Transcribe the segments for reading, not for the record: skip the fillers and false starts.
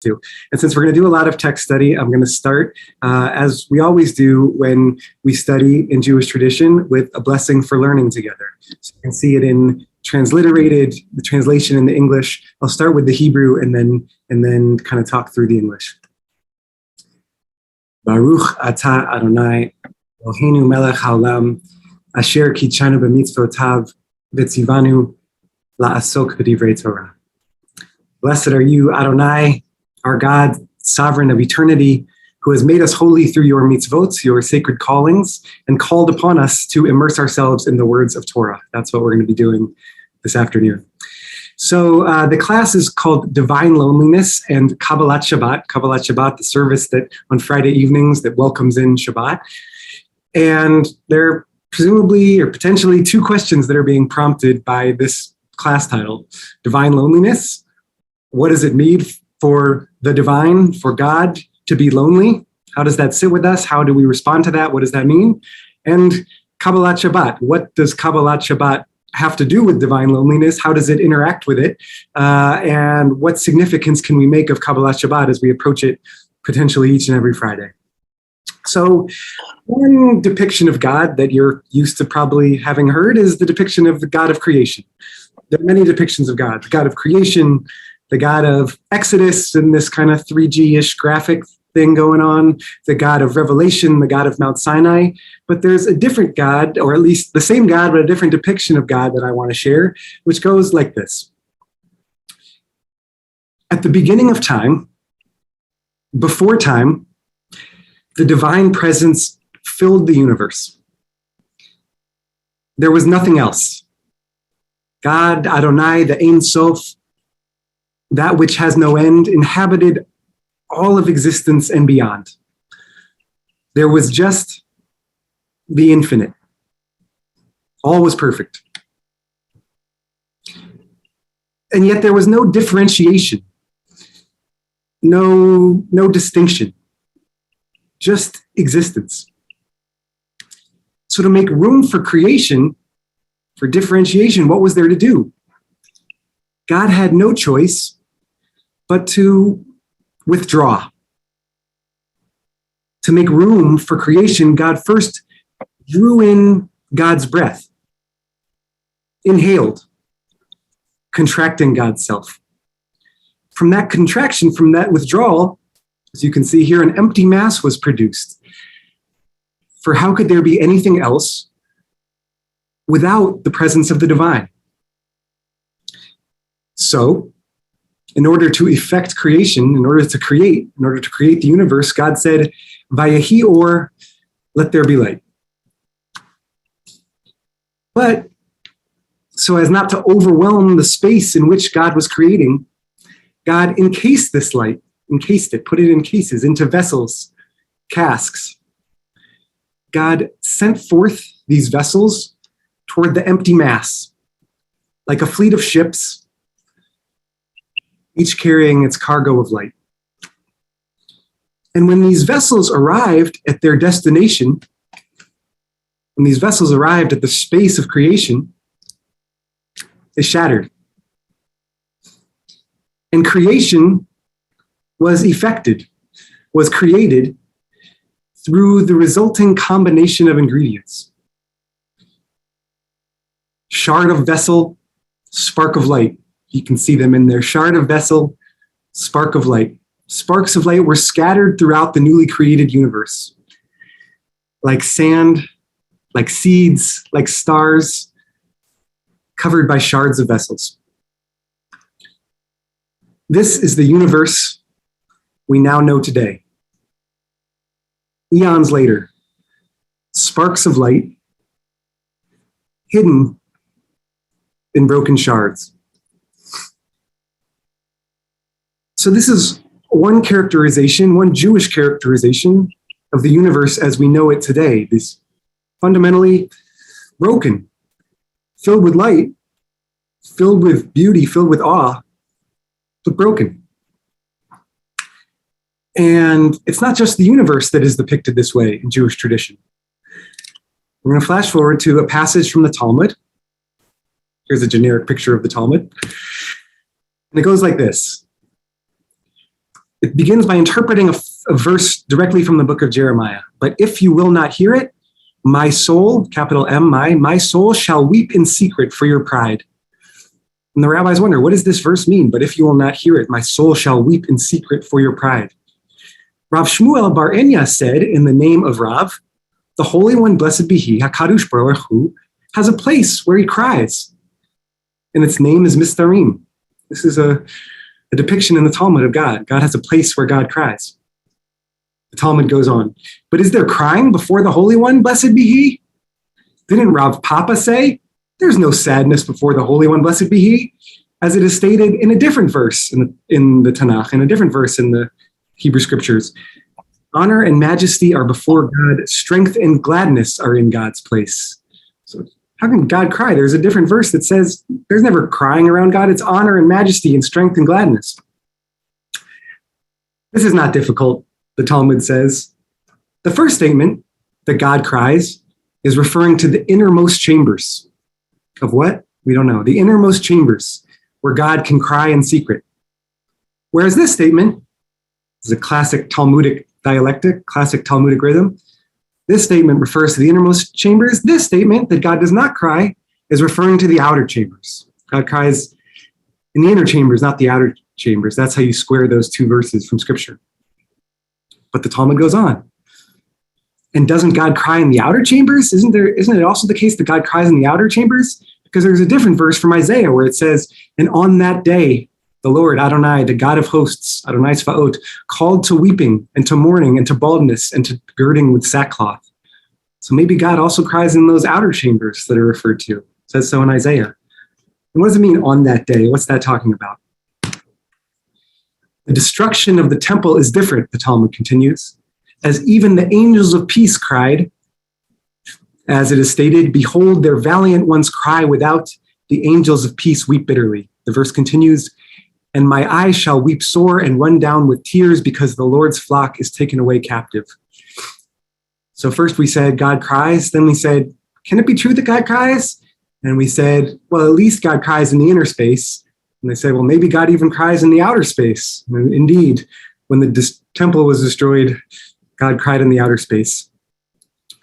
to. And since we're going to do a lot of text study, I'm going to start, as we always do when we study in Jewish tradition, with a blessing for learning together. So you can see it in transliterated, the translation in the English. I'll start with the Hebrew and then kind of talk through the English. Baruch atah Adonai, Eloheinu melech haolam, asher kitshanu b'mitzvotav, v'tzivanu la'asok b'divrei Torah. Blessed are you, Adonai, our God, sovereign of eternity, who has made us holy through your mitzvot, your sacred callings, and called upon us to immerse ourselves in the words of Torah. That's what we're going to be doing this afternoon. So the class is called Divine Loneliness and Kabbalat Shabbat. Kabbalat Shabbat, the service that on Friday evenings that welcomes in Shabbat. And there are presumably or potentially two questions that are being prompted by this class title. Divine Loneliness. What does it mean for the divine, for God, to be lonely? How does that sit with us? How do we respond to that? What does that mean? And Kabbalat Shabbat. What does Kabbalat Shabbat have to do with divine loneliness? How does it interact with it? And what significance can we make of Kabbalat Shabbat as we approach it potentially each and every Friday? So one depiction of God that you're used to probably having heard is the depiction of the God of creation. There are many depictions of God. The God of creation, the God of Exodus and this kind of 3G-ish graphic thing going on, the God of Revelation, the God of Mount Sinai. But there's a different God, or at least the same God, but a different depiction of God that I want to share, which goes like this. At the beginning of time, before time, the divine presence filled the universe. There was nothing else. God, Adonai, the Ein Sof, that which has no end, inhabited all of existence and beyond. There was just the infinite. All was perfect. And yet there was no differentiation, no distinction, just existence. So to make room for creation, for differentiation, what was there to do? God had no choice but to withdraw. To make room for creation, God first drew in God's breath, inhaled, contracting God's self. From that contraction, from that withdrawal, as you can see here, an empty mass was produced. For how could there be anything else without the presence of the divine? So, in order to effect creation, in order to create the universe, God said, Vayehi or, let there be light. But, so as not to overwhelm the space in which God was creating, God encased this light, encased it, put it in cases, into vessels, casks. God sent forth these vessels toward the empty mass, like a fleet of ships, each carrying its cargo of light. And when these vessels arrived at their destination, when these vessels arrived at the space of creation, they shattered. And creation was effected, was created through the resulting combination of ingredients. Shard of vessel, spark of light. You can see them in there. Shard of vessel, spark of light. Sparks of light were scattered throughout the newly created universe. Like sand, like seeds, like stars, covered by shards of vessels. This is the universe we now know today. Eons later, sparks of light hidden in broken shards. So this is one characterization, one Jewish characterization of the universe as we know it today. This fundamentally broken, filled with light, filled with beauty, filled with awe, but broken. And it's not just the universe that is depicted this way in Jewish tradition. We're going to flash forward to a passage from the Talmud. Here's a generic picture of the Talmud. And it goes like this. It begins by interpreting a verse directly from the book of Jeremiah. But if you will not hear it, my soul, capital M, my soul shall weep in secret for your pride. And the rabbis wonder, what does this verse mean? But if you will not hear it, my soul shall weep in secret for your pride. Rav Shmuel Bar Enya said, in the name of Rav, the Holy One, blessed be He, HaKadosh Baruch Hu, has a place where He cries. And its name is Mistarim. This is a depiction in the Talmud of God. God has a place where God cries. The Talmud goes on, but is there crying before the Holy One, blessed be He? Didn't Rav Papa say, there's no sadness before the Holy One, blessed be He? As it is stated in a different verse in the Tanakh, in a different verse in the Hebrew Scriptures. Honor and majesty are before God. Strength and gladness are in God's place. So how can God cry? There's a different verse that says there's never crying around God. It's honor and majesty and strength and gladness. This is not difficult, the Talmud says. The first statement, that God cries, is referring to the innermost chambers. Of what? We don't know. The innermost chambers where God can cry in secret. Whereas this statement is a classic Talmudic dialectic, classic Talmudic rhythm. This statement refers to the innermost chambers. This statement, that God does not cry, is referring to the outer chambers. God cries in the inner chambers, not the outer chambers. That's how you square those two verses from Scripture. But the Talmud goes on. And doesn't God cry in the outer chambers? Isn't it also the case that God cries in the outer chambers? Because there's a different verse from Isaiah where it says, and on that day, the Lord, Adonai, the God of hosts, Adonai Tzvaot, called to weeping and to mourning and to baldness and to girding with sackcloth. So maybe God also cries in those outer chambers that are referred to. It says so in Isaiah. And what does it mean on that day? What's that talking about? The destruction of the temple is different, the Talmud continues, as even the angels of peace cried, as it is stated, behold, their valiant ones cry without, the angels of peace weep bitterly. The verse continues, and my eyes shall weep sore and run down with tears because the Lord's flock is taken away captive. So first we said God cries, then we said, can it be true that God cries? And we said, well, at least God cries in the inner space. And they said, well, maybe God even cries in the outer space. And indeed, when the temple was destroyed, God cried in the outer space.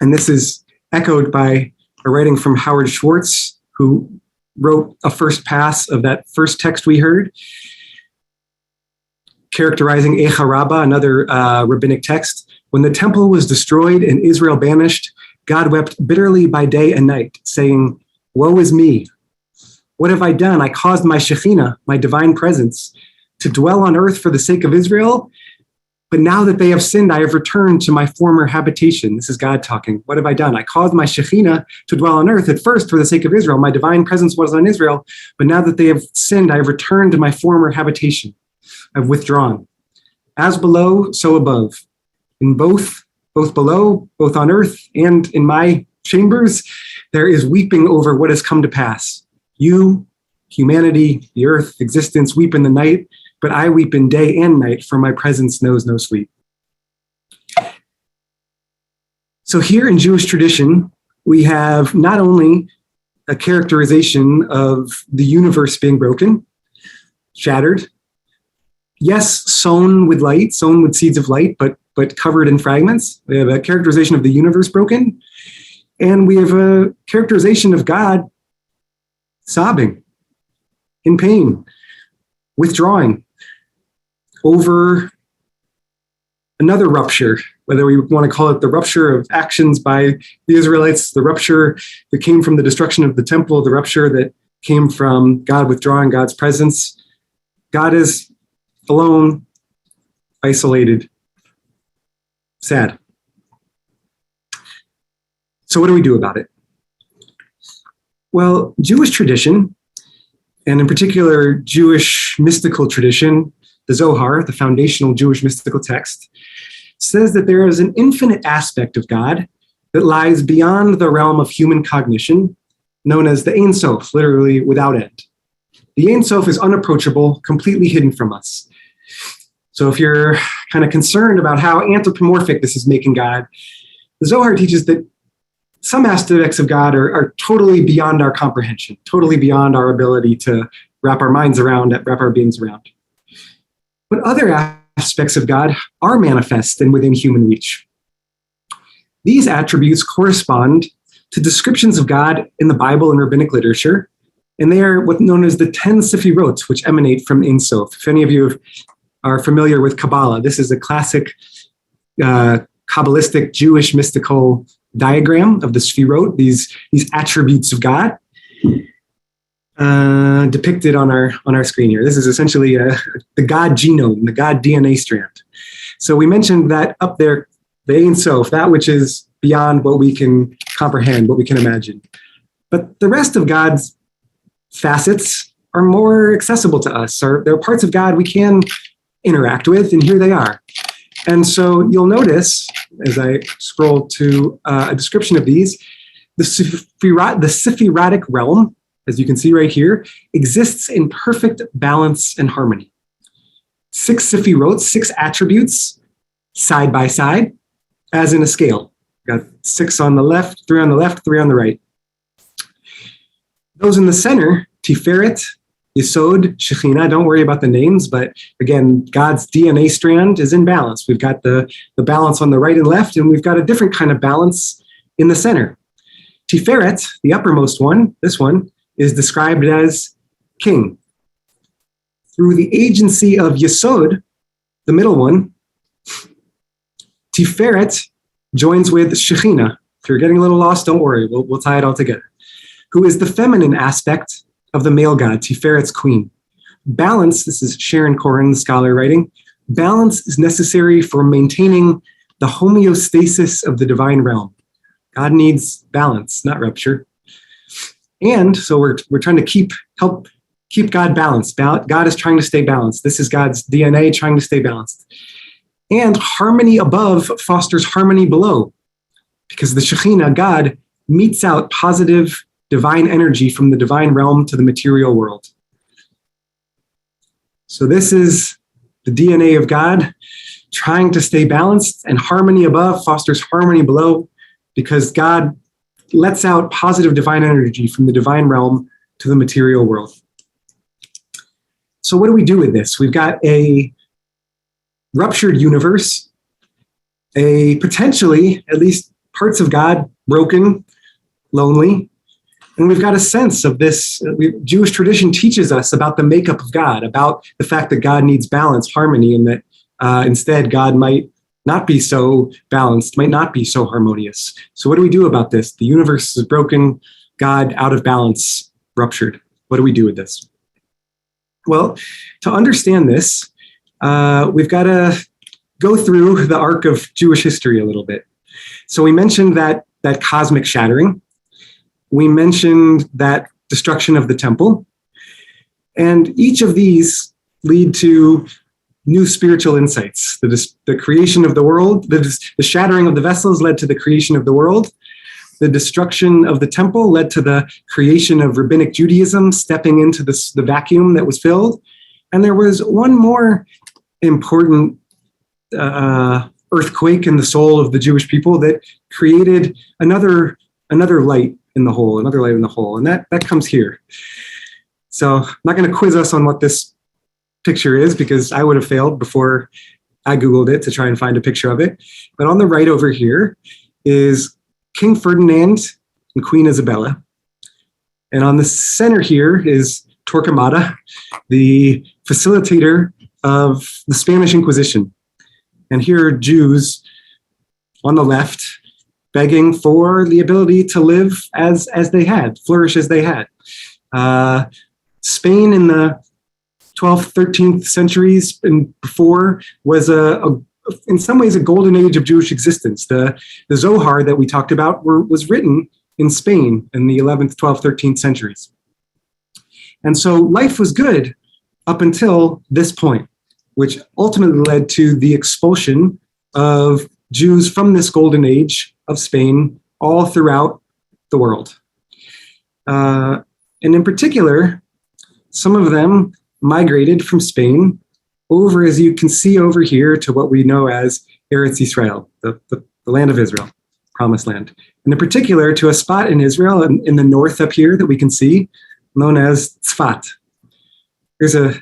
And this is echoed by a writing from Howard Schwartz, who wrote a first pass of that first text we heard, characterizing Echa Rabbah, another rabbinic text. When the temple was destroyed and Israel banished, God wept bitterly by day and night, saying, woe is me. What have I done? I caused my Shekhinah, my divine presence, to dwell on earth for the sake of Israel. But now that they have sinned, I have returned to my former habitation. This is God talking. What have I done? I caused my Shekhinah to dwell on earth at first for the sake of Israel. My divine presence was on Israel. But now that they have sinned, I have returned to my former habitation. I've withdrawn. As below, so above. In both below, both on earth and in my chambers, there is weeping over what has come to pass. You, humanity, the earth, existence, weep in the night, but I weep in day and night, for my presence knows no sleep. So here in Jewish tradition, we have not only a characterization of the universe being broken, shattered, yes, sown with light, sown with seeds of light, but covered in fragments. We have a characterization of the universe broken, and we have a characterization of God sobbing, in pain, withdrawing over another rupture, whether we want to call it the rupture of actions by the Israelites, the rupture that came from the destruction of the temple, the rupture that came from God withdrawing God's presence. God is alone, isolated, sad. So what do we do about it? Well, Jewish tradition, and in particular Jewish mystical tradition, the Zohar, the foundational Jewish mystical text, says that there is an infinite aspect of God that lies beyond the realm of human cognition, known as the Ein Sof, literally without end. The Ein Sof is unapproachable, completely hidden from us. So if you're kind of concerned about how anthropomorphic this is making God, the Zohar teaches that some aspects of God are totally beyond our comprehension, totally beyond our ability to wrap our minds around, wrap our beings around. But other aspects of God are manifest and within human reach. These attributes correspond to descriptions of God in the Bible and rabbinic literature, and they are what's known as the 10 Sefirot, which emanate from Ein Sof. If any of you are familiar with Kabbalah, this is a classic Kabbalistic Jewish mystical diagram of the Sefirot, these attributes of God, depicted on our screen here. This is essentially the God genome, the God DNA strand. So we mentioned that up there, the Ein Sof, that which is beyond what we can comprehend, what we can imagine. But the rest of God's facets are more accessible to us. There are parts of God we can interact with, and here they are. And so you'll notice, as I scroll to a description of these, the Sephirotic realm, as you can see right here, exists in perfect balance and harmony. 6 Sefirot, 6 attributes, side by side, as in a scale. Got 6 on the left, 3 on the left, 3 on the right. Those in the center, Tiferet, Yesod, Shekhinah, don't worry about the names, but again, God's DNA strand is in balance. We've got the balance on the right and left, and we've got a different kind of balance in the center. Tiferet, the uppermost one, this one, is described as king. Through the agency of Yesod, the middle one, Tiferet joins with Shekhinah. If you're getting a little lost, don't worry, we'll tie it all together. Who is the feminine aspect of the male god, Tiferet's queen. Balance, this is Sharon Corrin, the scholar, writing, balance is necessary for maintaining the homeostasis of the divine realm. God needs balance, not rupture. And so we're trying to help keep God balanced. God is trying to stay balanced. This is God's DNA trying to stay balanced. And harmony above fosters harmony below, because the Shekhinah, God, meets out positive divine energy from the divine realm to the material world. So this is the DNA of God trying to stay balanced, and harmony above fosters harmony below, because God lets out positive divine energy from the divine realm to the material world. So what do we do with this? We've got a ruptured universe, a potentially, at least parts of God, broken, lonely, and we've got a sense of this. Jewish tradition teaches us about the makeup of God, about the fact that God needs balance, harmony, and that instead God might not be so balanced, might not be so harmonious. So what do we do about this? The universe is broken, God out of balance, ruptured. What do we do with this? Well, to understand this, we've got to go through the arc of Jewish history a little bit. So we mentioned that cosmic shattering. We mentioned that destruction of the temple. And each of these lead to new spiritual insights. The creation of the world, the shattering of the vessels led to the creation of the world. The destruction of the temple led to the creation of rabbinic Judaism, stepping into the vacuum that was filled. And there was one more important earthquake in the soul of the Jewish people that created another light in the hole, and that comes here. So I'm not going to quiz us on what this picture is, because I would have failed before I Googled it to try and find a picture of it. But on the right over here is King Ferdinand and Queen Isabella. And on the center here is Torquemada, the facilitator of the Spanish Inquisition. And here are Jews on the left begging for the ability to live as they had, flourish as they had. Spain in the 12th, 13th centuries and before was in some ways a golden age of Jewish existence. The Zohar that we talked about was written in Spain in the 11th, 12th, 13th centuries. And so life was good up until this point, which ultimately led to the expulsion of Jews from this golden age of Spain all throughout the world. And in particular, some of them migrated from Spain over, as you can see over here, to what we know as Eretz Israel, the land of Israel, promised land. And in particular, to a spot in Israel in the north up here that we can see, known as Tzfat. Here's a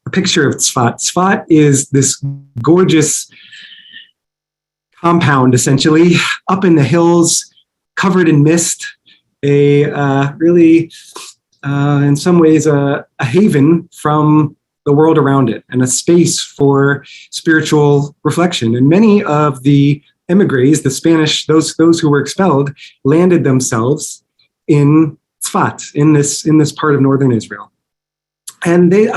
a picture of Tzfat. Tzfat is this gorgeous compound, essentially, up in the hills, covered in mist, really, in some ways, a haven from the world around it and a space for spiritual reflection. And many of the emigres, the Spanish, those who were expelled, landed themselves in Tzfat, in this part of northern Israel. And they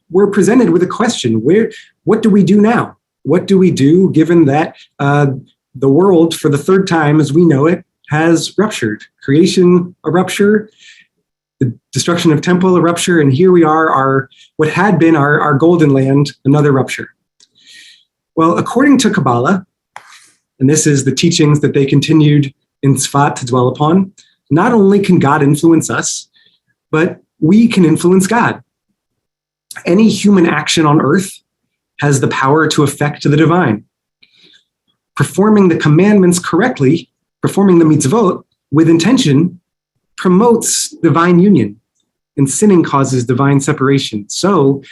were presented with a question: what do we do now? What do we do given that the world, for the third time as we know it, has ruptured? Creation, a rupture, the destruction of temple, a rupture, and here we are, what had been our golden land, another rupture. Well, according to Kabbalah, and this is the teachings that they continued in Tzfat to dwell upon, not only can God influence us, but we can influence God. Any human action on earth has the power to affect the divine. Performing the commandments correctly, performing the mitzvot with intention, promotes divine union, and sinning causes divine separation. So,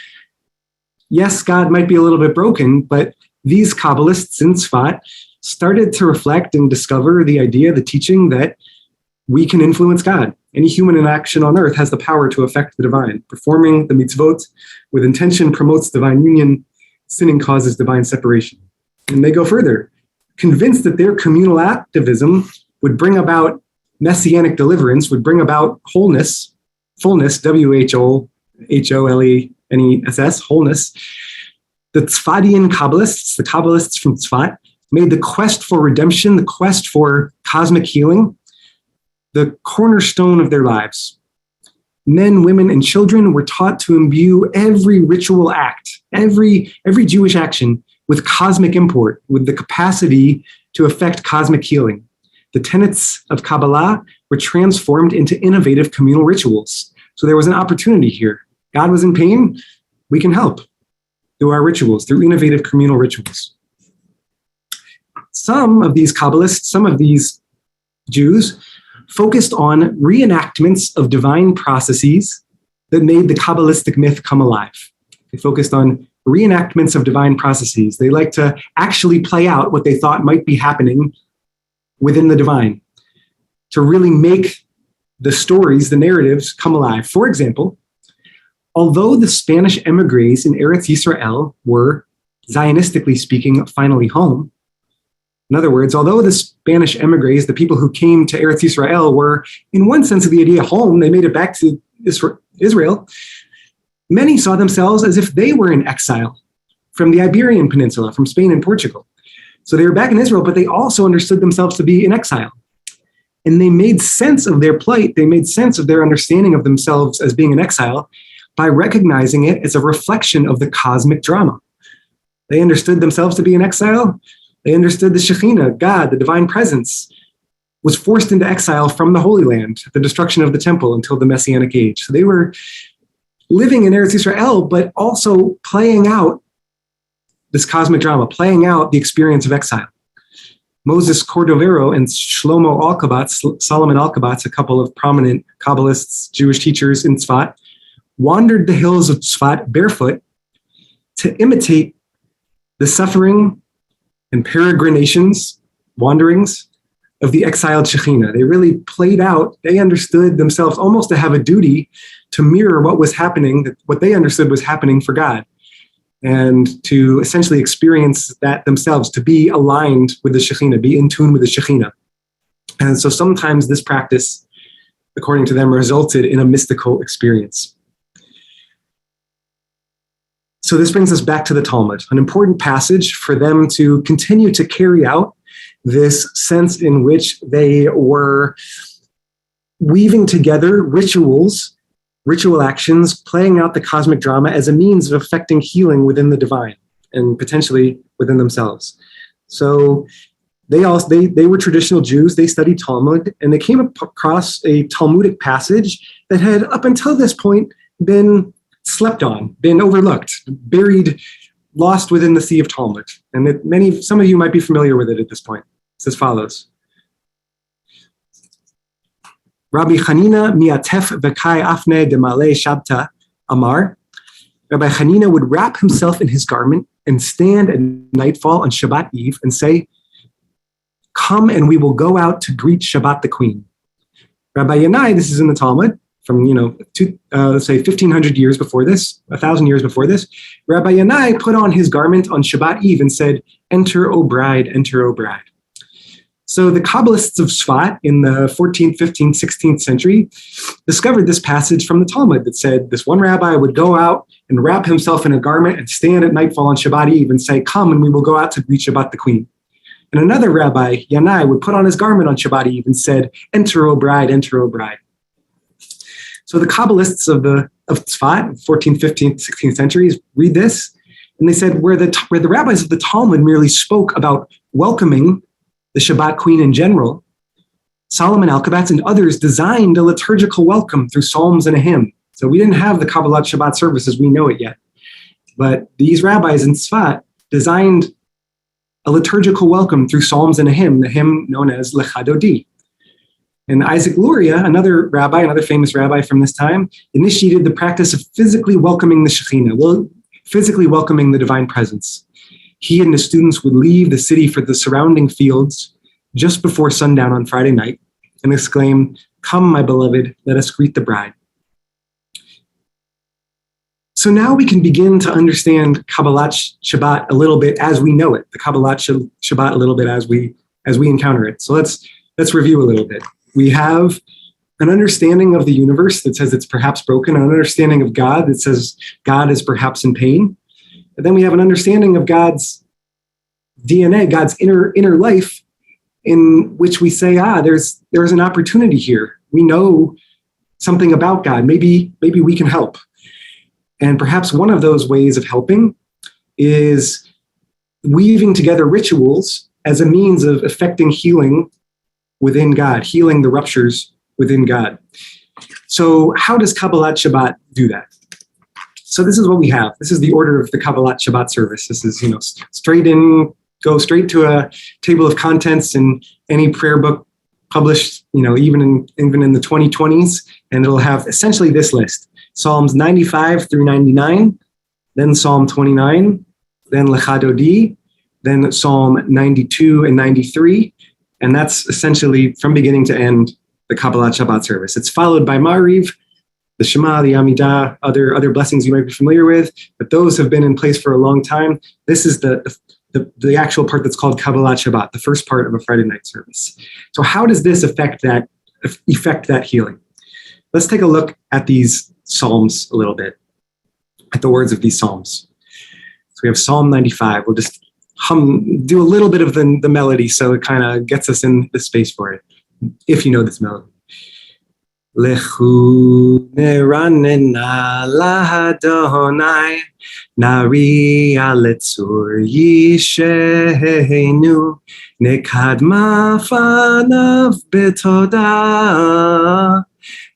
yes, God might be a little bit broken, but these Kabbalists in Tzfat started to reflect and discover the idea, the teaching that we can influence God. Any human action on earth has the power to affect the divine. Performing the mitzvot with intention promotes divine union. Sinning causes divine separation. And they go further, convinced that their communal activism would bring about messianic deliverance, would bring about wholeness, fullness, WHOLENESS, wholeness. The Tzfadian Kabbalists, the Kabbalists from Tzfat, made the quest for redemption, the quest for cosmic healing, the cornerstone of their lives. Men, women, and children were taught to imbue every ritual act, every Jewish action with cosmic import, with the capacity to affect cosmic healing. The tenets of Kabbalah were transformed into innovative communal rituals. So there was an opportunity here. God was in pain, we can help through our rituals, through innovative communal rituals. Some of these Kabbalists, some of these Jews, focused on reenactments of divine processes that made the Kabbalistic myth come alive. They focused on reenactments of divine processes. They like to actually play out what they thought might be happening within the divine, to really make the stories, the narratives come alive. For example, although the Spanish emigres in Eretz Yisrael were, Zionistically speaking, finally home, in other words, although the Spanish emigres, the people who came to Eretz Yisrael, were, in one sense of the idea, home, they made it back to Israel, many saw themselves as if they were in exile from the Iberian Peninsula, from Spain and Portugal. So they were back in Israel, but they also understood themselves to be in exile. And they made sense of their plight, they made sense of their understanding of themselves as being in exile by recognizing it as a reflection of the cosmic drama. They understood themselves to be in exile. They understood the Shekhinah, God, the divine presence, was forced into exile from the Holy Land, the destruction of the temple until the Messianic age. So they were living in Eretz Yisrael, but also playing out this cosmic drama, playing out the experience of exile. Moses Cordovero and Shlomo Alkabatz, Solomon Alkabatz, a couple of prominent Kabbalists, Jewish teachers in Tzfat, wandered the hills of Tzfat barefoot to imitate the suffering and peregrinations, wanderings of the exiled Shekhinah. They really played out, they understood themselves almost to have a duty to mirror what was happening, what they understood was happening for God, and to essentially experience that themselves, to be aligned with the Shekhinah, be in tune with the Shekhinah. And so sometimes this practice, according to them, resulted in a mystical experience. So this brings us back to the Talmud, an important passage for them to continue to carry out this sense in which they were weaving together rituals, ritual actions, playing out the cosmic drama as a means of affecting healing within the divine and potentially within themselves. So they were traditional Jews, they studied Talmud, and they came across a Talmudic passage that had up until this point been slept on, been overlooked, buried, lost within the sea of Talmud. And that some of you might be familiar with it at this point. It's as follows. Rabbi Chanina miatef v'kai afne de malei shabta amar, Rabbi Hanina would wrap himself in his garment and stand at nightfall on Shabbat Eve and say, "Come and we will go out to greet Shabbat the Queen." Rabbi Yanai, this is in the Talmud, from, let's say 1,500 years before this, 1,000 years before this, Rabbi Yanai put on his garment on Shabbat Eve and said, "Enter, O bride, enter, O bride." So the Kabbalists of Tzfat in the 14th, 15th, 16th century discovered this passage from the Talmud that said this one rabbi would go out and wrap himself in a garment and stand at nightfall on Shabbat Eve and say, "Come and we will go out to greet Shabbat the Queen." And another rabbi, Yanai, would put on his garment on Shabbat Eve and said, "Enter, O bride, enter, O bride." So the Kabbalists of Tzfat, 14th, 15th, 16th centuries, read this, and they said where the rabbis of the Talmud merely spoke about welcoming the Shabbat Queen in general, Solomon Alkabatz and others designed a liturgical welcome through psalms and a hymn. So we didn't have the Kabbalat Shabbat service as we know it yet. But these rabbis in Tzfat designed a liturgical welcome through psalms and a hymn, the hymn known as Lecha Dodi. And Isaac Luria, another famous rabbi from this time, initiated the practice of physically welcoming the Shekhinah, physically welcoming the divine presence. He and his students would leave the city for the surrounding fields just before sundown on Friday night and exclaim, "Come, my beloved, let us greet the bride." So now we can begin to understand Kabbalat Shabbat a little bit as we know it, the Kabbalat Shabbat a little bit as we encounter it. So let's review a little bit. We have an understanding of the universe that says it's perhaps broken, an understanding of God that says God is perhaps in pain. And then we have an understanding of God's DNA, God's inner life, in which we say, there's an opportunity here. We know something about God. Maybe we can help. And perhaps one of those ways of helping is weaving together rituals as a means of effecting healing within God, healing the ruptures within God. So how does Kabbalat Shabbat do that? So this is what we have. This is the order of the Kabbalat Shabbat service. This is, go straight to a table of contents in any prayer book published, even in the 2020s, and it'll have essentially this list: Psalms 95 through 99, then Psalm 29, then Lecha Dodi, then Psalm 92 and 93, and that's essentially from beginning to end the Kabbalat Shabbat service. It's followed by Ma'ariv, the Shema, the Amidah, other blessings you might be familiar with, but those have been in place for a long time. This is the actual part that's called Kabbalat Shabbat, the first part of a Friday night service. So how does this affect that healing? Let's take a look at these Psalms a little bit, at the words of these Psalms. So we have Psalm 95. We'll just do a little bit of the melody so it kind of gets us in the space for it, if you know this melody. Lechu neranena lahadonai, nariya letzur yishehenu, nekadma fanav betoda,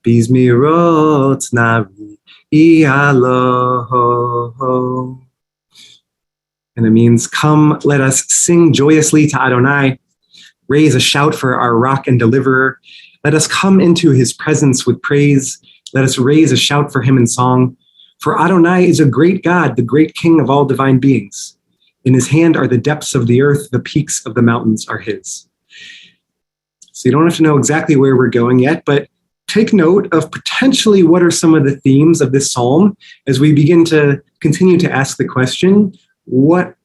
bizmirot nariya lo. And it means, come, let us sing joyously to Adonai, raise a shout for our rock and deliverer. Let us come into his presence with praise. Let us raise a shout for him in song. For Adonai is a great God, the great King of all divine beings. In his hand are the depths of the earth, the peaks of the mountains are his. So you don't have to know exactly where we're going yet, but take note of potentially what are some of the themes of this psalm as we begin to continue to ask the question, what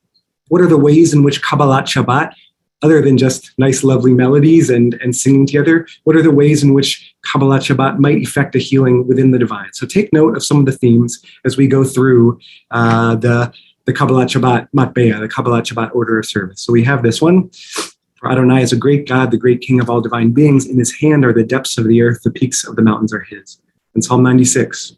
are the ways in which Kabbalat Shabbat, other than just nice, lovely melodies and singing together, what are the ways in which Kabbalat Shabbat might effect a healing within the divine? So take note of some of the themes as we go through the Kabbalat Shabbat Matbeah, the Kabbalat Shabbat order of service. So we have this one. For Adonai is a great God, the great King of all divine beings. In his hand are the depths of the earth, the peaks of the mountains are his. In Psalm 96.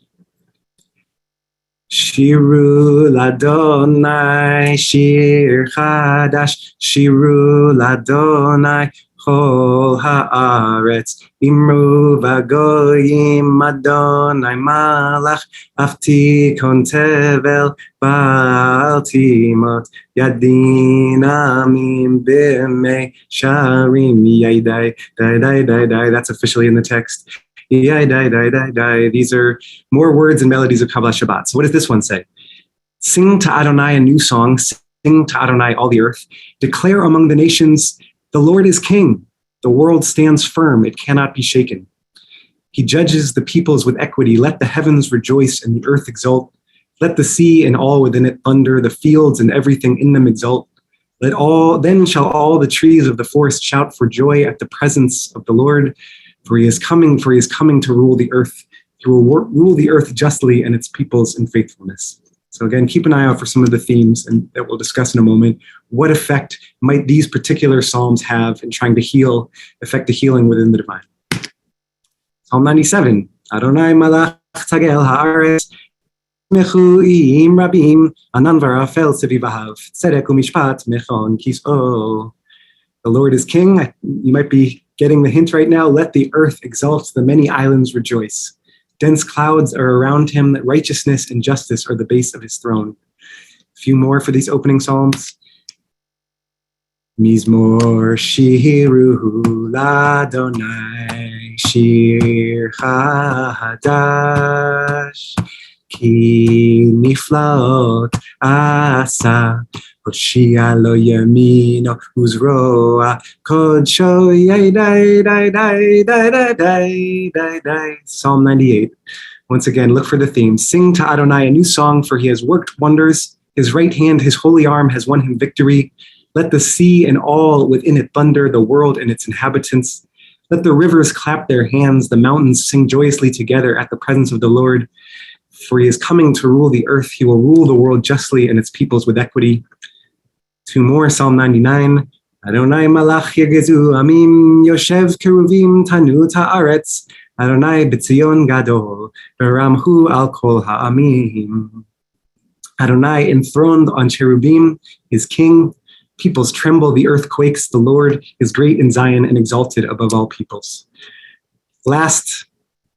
Shiru ladonai shir chadash, shiru ladonai chol haaretz, imru vagoyim Adonai malach, aftikon tevel ba'al timot, yadin amim b'mei sharim yadai, dai. That's officially in the text. These are more words and melodies of Kabbalat Shabbat. So what does this one say? Sing to Adonai a new song. Sing to Adonai all the earth. Declare among the nations, the Lord is king. The world stands firm. It cannot be shaken. He judges the peoples with equity. Let the heavens rejoice and the earth exult. Let the sea and all within it thunder, the fields and everything in them exult. Then shall all the trees of the forest shout for joy at the presence of the Lord. For he is coming to rule the earth. He will rule the earth justly and its peoples in faithfulness. So again, keep an eye out for some of the themes and that we'll discuss in a moment. What effect might these particular psalms have in trying to affect the healing within the divine? Psalm 97, Adonai malach tagel haaretz, mechu'im rabim, anan varafel sevivahav, tzedek u'mishpat mechon kis'o. The Lord is king. You might be getting the hint right now. Let the earth exult, the many islands rejoice. Dense clouds are around him, that righteousness and justice are the base of his throne. A few more for these opening psalms. Mizmor shiru l'Adonai, shir chadash, ki niflaot asa, hoshia lo yamino uzroa, kodsho yai. Psalm 98. Once again, look for the theme. Sing to Adonai a new song, for he has worked wonders. His right hand, his holy arm has won him victory. Let the sea and all within it thunder, the world and its inhabitants. Let the rivers clap their hands, the mountains sing joyously together at the presence of the Lord. For he is coming to rule the earth. He will rule the world justly and its peoples with equity. Two more, Psalm 99. Adonai malach yegezu amim, yoshev keruvim tanu ta'aretz. Adonai b'tzion gadol, beramhu al kol ha'amim. Adonai enthroned on cherubim is king. Peoples tremble, the earth quakes. The Lord is great in Zion and exalted above all peoples. Last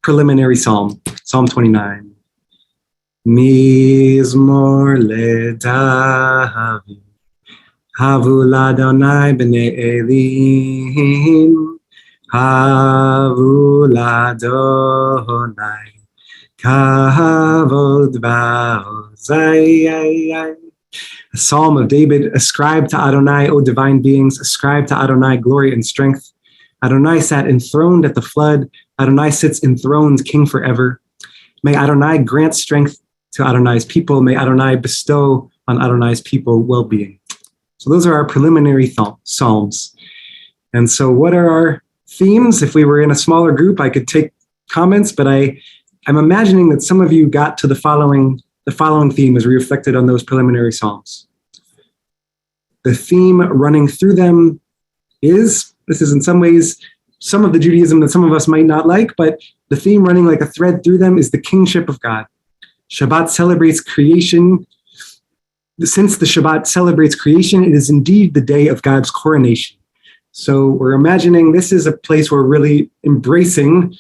preliminary psalm, Psalm 29. Mizmor leDavid, havu l'Adonai b'nei Elim, havu l'Adonai, kavod v'ozai. A psalm of David, ascribe to Adonai, O divine beings, ascribe to Adonai glory and strength. Adonai sat enthroned at the flood. Adonai sits enthroned, king forever. May Adonai grant strength to Adonai's people. May Adonai bestow on Adonai's people well-being. So those are our preliminary psalms. And so what are our themes? If we were in a smaller group, I could take comments, but I'm imagining that some of you got to the following theme is reflected on those preliminary psalms. The theme running through them this is in some ways some of the Judaism that some of us might not like, but the theme running like a thread through them is the kingship of God. Shabbat celebrates creation. Since the Shabbat celebrates creation, it is indeed the day of God's coronation. So we're imagining this is a place where we're really embracing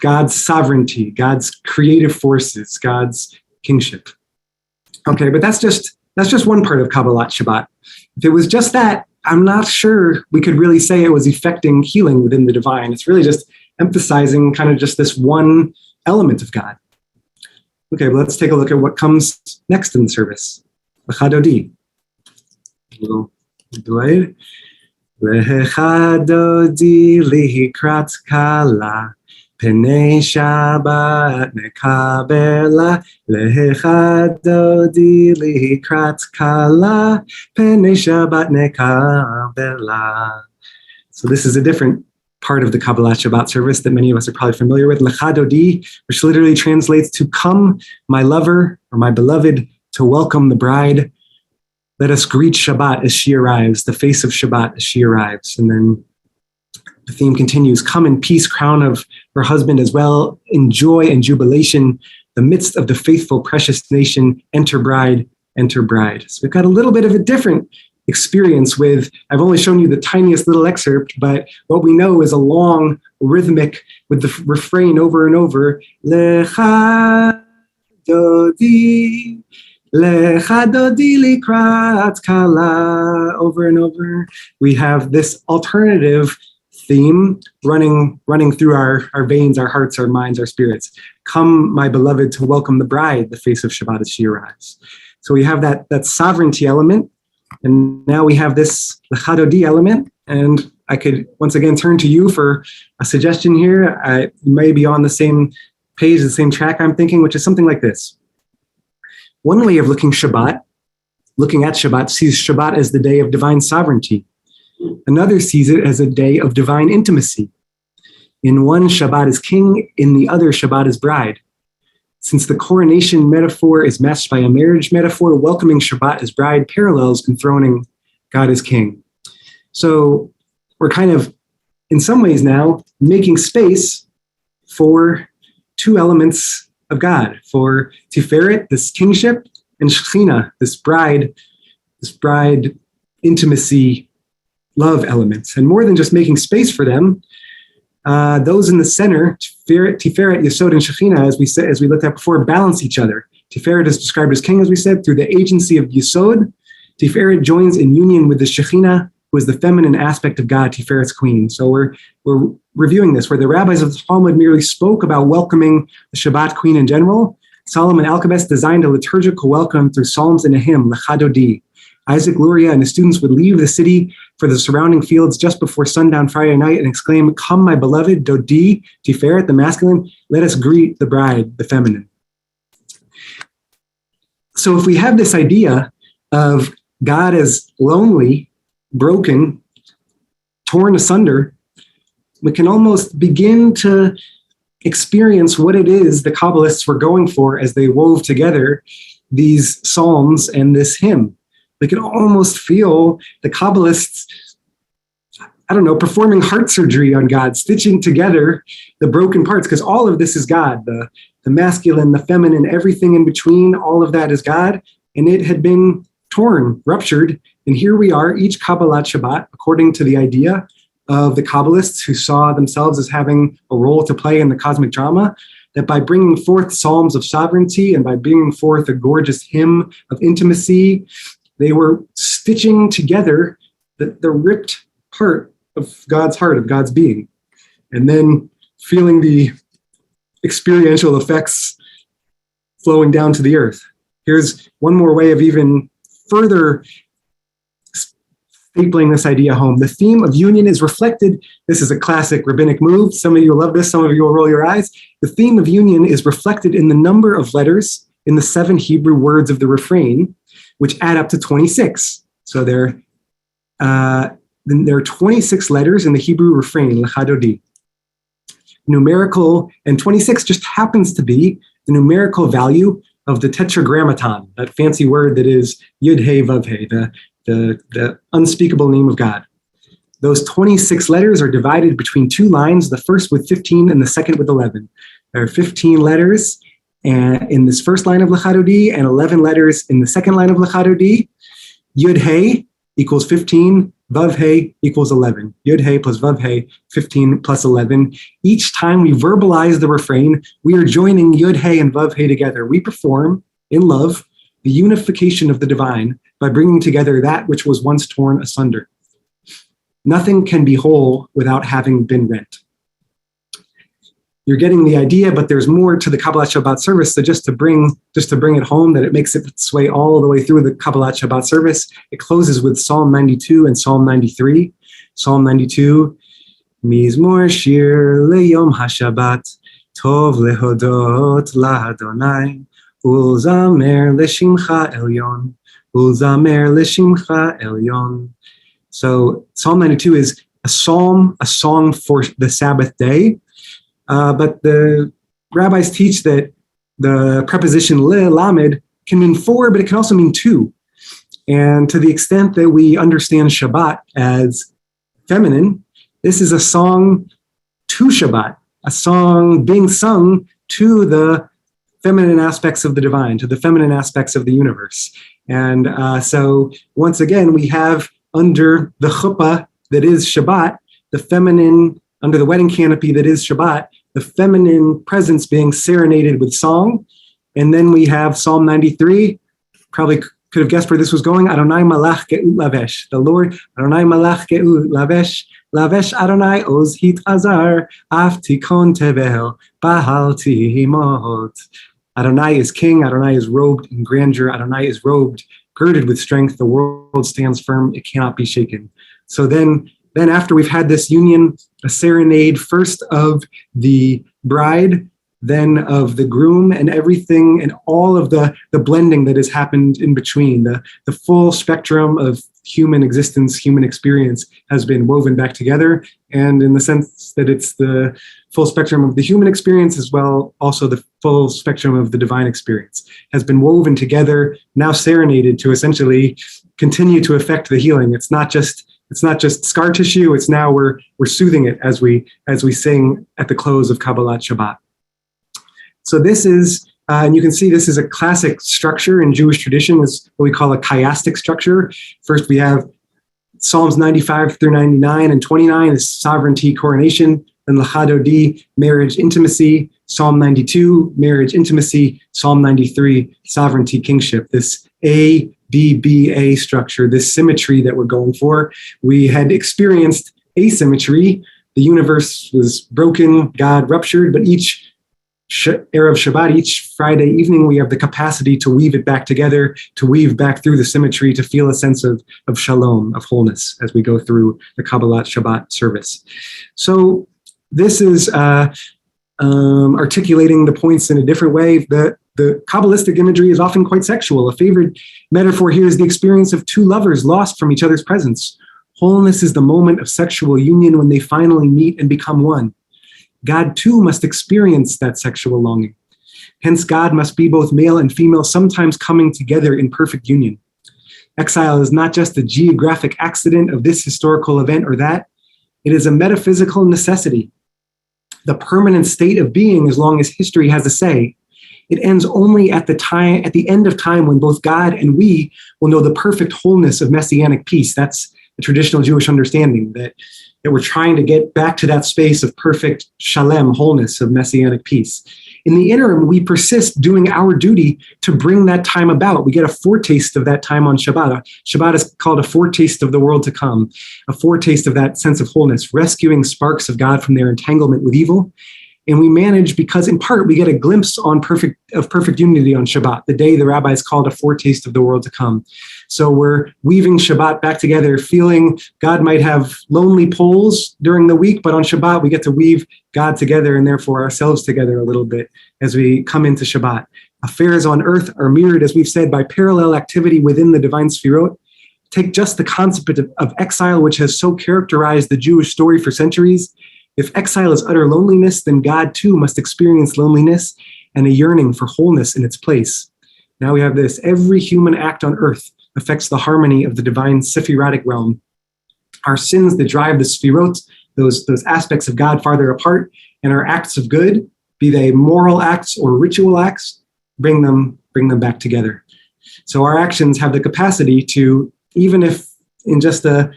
God's sovereignty, God's creative forces, God's kingship. Okay, but that's just one part of Kabbalat Shabbat. If it was just that, I'm not sure we could really say it was effecting healing within the divine. It's really just emphasizing kind of just this one element of God. Okay, well, let's take a look at what comes next in the service. L'chadodi. L'chadodi lihikrat kala. Penei Shabbat nekabela, lehechadodi likrat kala, penei Shabbat nekabela. So this is a different part of the Kabbalat Shabbat service that many of us are probably familiar with. Lechadodi, which literally translates to come, my lover, or my beloved, to welcome the bride. Let us greet Shabbat as she arrives, the face of Shabbat as she arrives. And then the theme continues, come in peace, crown of her husband as well, in joy and jubilation, the midst of the faithful, precious nation, enter bride, enter bride. So we've got a little bit of a different experience with, I've only shown you the tiniest little excerpt, but what we know is a long rhythmic with the refrain over and over, Lecha Dodi, Lecha Dodi likrat kala, over and over. We have this alternative theme running through our veins, our hearts, our minds, our spirits. Come, my beloved, to welcome the bride, the face of Shabbat as she arrives. So we have that sovereignty element, and now we have this lechadodi element. And I could once again turn to you for a suggestion here. I may be on the same page, the same track I'm thinking, which is something like this. One way of looking at Shabbat, sees Shabbat as the day of divine sovereignty. Another sees it as a day of divine intimacy. In one, Shabbat is king, in the other, Shabbat is bride. Since the coronation metaphor is matched by a marriage metaphor, welcoming Shabbat as bride parallels enthroning God as king. So we're kind of, in some ways now, making space for two elements of God, for Tiferet, this kingship, and Shekhinah, this bride intimacy, love elements. And more than just making space for them, those in the center, Tiferet, Yesod, and Shekhinah, as we looked at before, balance each other. Tiferet is described as king, as we said, through the agency of Yesod. Tiferet joins in union with the Shekhinah, who is the feminine aspect of God, Tiferet's queen. So we're reviewing this, where the rabbis of the Talmud merely spoke about welcoming the Shabbat queen in general. Solomon Alkabest designed a liturgical welcome through psalms and a hymn, Lechadodi. Isaac Luria and his students would leave the city for the surrounding fields just before sundown Friday night and exclaim, "Come, my beloved, Dodi, Tiferet, the masculine, let us greet the bride, the feminine." So if we have this idea of God as lonely, broken, torn asunder, we can almost begin to experience what it is the Kabbalists were going for as they wove together these psalms and this hymn. We can almost feel the Kabbalists, performing heart surgery on God, stitching together the broken parts, because all of this is God, the masculine, the feminine, everything in between, all of that is God, and it had been torn, ruptured, and here we are, each Kabbalat Shabbat, according to the idea of the Kabbalists who saw themselves as having a role to play in the cosmic drama, that by bringing forth psalms of sovereignty and by bringing forth a gorgeous hymn of intimacy, they were stitching together the ripped part of God's heart, of God's being, and then feeling the experiential effects flowing down to the earth. Here's one more way of even further stapling this idea home. The theme of union is reflected. This is a classic rabbinic move. Some of you will love this. Some of you will roll your eyes. The theme of union is reflected in the number of letters in the 7 Hebrew words of the refrain, which add up to 26. So there are 26 letters in the Hebrew refrain, Lechadodi. Numerical, and 26 just happens to be the numerical value of the tetragrammaton, that fancy word that is Yud He Vav He, the unspeakable name of God. Those 26 letters are divided between 2 lines, the first with 15 and the second with 11. There are 15 letters in this first line of Lechadodi and 11 letters in the second line of Lechadodi. Yud He equals 15, Vav He equals 11. Yud He plus Vav He, 15 plus 11. Each time we verbalize the refrain, we are joining Yud He and Vav He together. We perform, in love, the unification of the divine by bringing together that which was once torn asunder. Nothing can be whole without having been rent. You're getting the idea, but there's more to the Kabbalat Shabbat service. So just to bring it home, that it makes its way all the way through the Kabbalat Shabbat service, it closes with Psalm 92 and Psalm 93. Psalm 92, Mizmor Shir Leyom HaShabbat, Tov Lehodot LaAdonai, Ulzamer Leshimcha Elyon, Ulzamer Leshimcha Elyon. So Psalm 92 is a song for the Sabbath day. But the rabbis teach that the preposition le, lamed, can mean 4, but it can also mean 2. And to the extent that we understand Shabbat as feminine, this is a song to Shabbat, a song being sung to the feminine aspects of the divine, to the feminine aspects of the universe. And so once again, we have under the chuppah that is Shabbat, the feminine, under the wedding canopy that is Shabbat, the feminine presence being serenaded with song. And then we have Psalm 93, probably could have guessed where this was going. Adonai malach ge'ut lavesh. The Lord, Adonai malach ge'ut lavesh. Lavesh Adonai oz hit azar, af tikon tevel, bahal tihimot. Adonai is king. Adonai is robed in grandeur. Adonai is robed, girded with strength. The world stands firm. It cannot be shaken. So then after we've had this union, a serenade, first of the bride, then of the groom, and everything and all of the blending that has happened in between, the full spectrum of human existence, human experience has been woven back together. And in the sense that it's the full spectrum of the human experience as well, also the full spectrum of the divine experience has been woven together, now serenaded to essentially continue to affect the healing. It's not just scar tissue. It's now we're soothing it as we sing at the close of Kabbalat Shabbat. So this is, and you can see this is a classic structure in Jewish tradition. It's what we call a chiastic structure. First, we have Psalms 95 through 99, and 29 is sovereignty, coronation. Then Lachadodi, marriage, intimacy. Psalm 92, marriage, intimacy. Psalm 93, sovereignty, kingship. This A-B-B-A structure, this symmetry that we're going for. We had experienced asymmetry. The universe was broken, God ruptured, but each Erev Shabbat, each Friday evening, we have the capacity to weave it back together, to weave back through the symmetry, to feel a sense of shalom, of wholeness, as we go through the Kabbalat Shabbat service. So this is articulating the points in a different way. The Kabbalistic imagery is often quite sexual. A favorite metaphor here is the experience of two lovers lost from each other's presence. Wholeness is the moment of sexual union when they finally meet and become one. God too must experience that sexual longing. Hence, God must be both male and female, sometimes coming together in perfect union. Exile is not just a geographic accident of this historical event or that. It is a metaphysical necessity. The permanent state of being, as long as history has a say. It ends only at the end of time, when both God and we will know the perfect wholeness of messianic peace. That's the traditional Jewish understanding, that we're trying to get back to that space of perfect shalem, wholeness, of messianic peace. In the interim, we persist doing our duty to bring that time about. We get a foretaste of that time on Shabbat. Shabbat is called a foretaste of the world to come, a foretaste of that sense of wholeness, rescuing sparks of God from their entanglement with evil. And we manage because, in part, we get a glimpse of perfect unity on Shabbat, the day the rabbis called a foretaste of the world to come. So we're weaving Shabbat back together, feeling God might have lonely poles during the week, but on Shabbat we get to weave God together and therefore ourselves together a little bit as we come into Shabbat. Affairs on earth are mirrored, as we've said, by parallel activity within the divine Sfirot. Take just the concept of exile, which has so characterized the Jewish story for centuries. If exile is utter loneliness, then God too must experience loneliness and a yearning for wholeness in its place. Now we have this: every human act on earth affects the harmony of the divine Sephirotic realm. Our sins that drive the Sfirot, those aspects of God farther apart, and our acts of good, be they moral acts or ritual acts, bring them back together. So our actions have the capacity to, even if in just a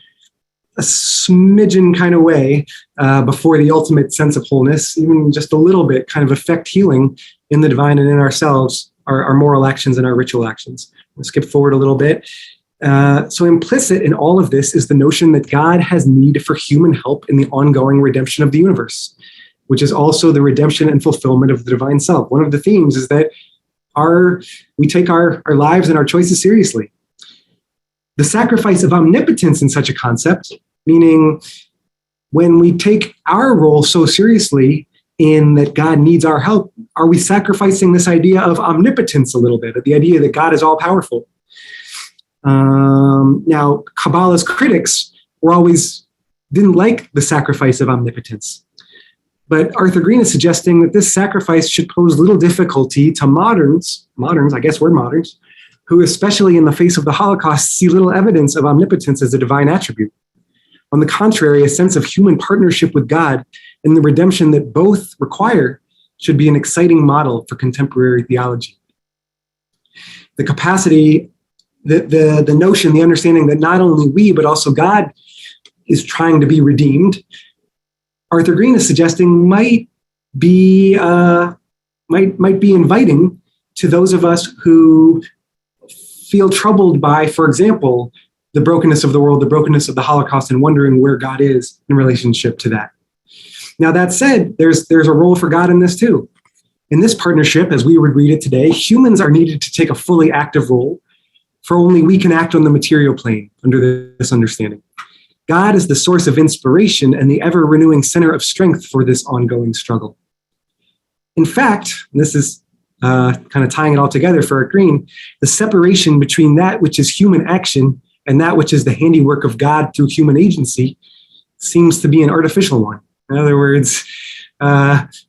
smidgen kind of way, before the ultimate sense of wholeness, even just a little bit, kind of affect healing in the divine and in ourselves, our moral actions and our ritual actions. We'll skip forward a little bit. So implicit in all of this is the notion that God has need for human help in the ongoing redemption of the universe, which is also the redemption and fulfillment of the divine self. One of the themes is that we take our lives and our choices seriously. The sacrifice of omnipotence in such a concept, meaning when we take our role so seriously in that God needs our help, are we sacrificing this idea of omnipotence a little bit, of the idea that God is all-powerful? Now, Kabbalah's critics didn't like the sacrifice of omnipotence. But Arthur Green is suggesting that this sacrifice should pose little difficulty to moderns, I guess we're moderns, who, especially in the face of the Holocaust, see little evidence of omnipotence as a divine attribute. On the contrary, a sense of human partnership with God and the redemption that both require should be an exciting model for contemporary theology. The capacity, the notion, the understanding that not only we, but also God is trying to be redeemed, Arthur Green is suggesting might be inviting to those of us who feel troubled by, for example, the brokenness of the world, the brokenness of the Holocaust, and wondering where God is in relationship to that. Now, that said, there's a role for God in this too. In this partnership, as we would read it today, humans are needed to take a fully active role, for only we can act on the material plane under this understanding. God is the source of inspiration and the ever-renewing center of strength for this ongoing struggle. In fact, and this is kind of tying it all together for our green, the separation between that which is human action and that which is the handiwork of God through human agency seems to be an artificial one. In other words,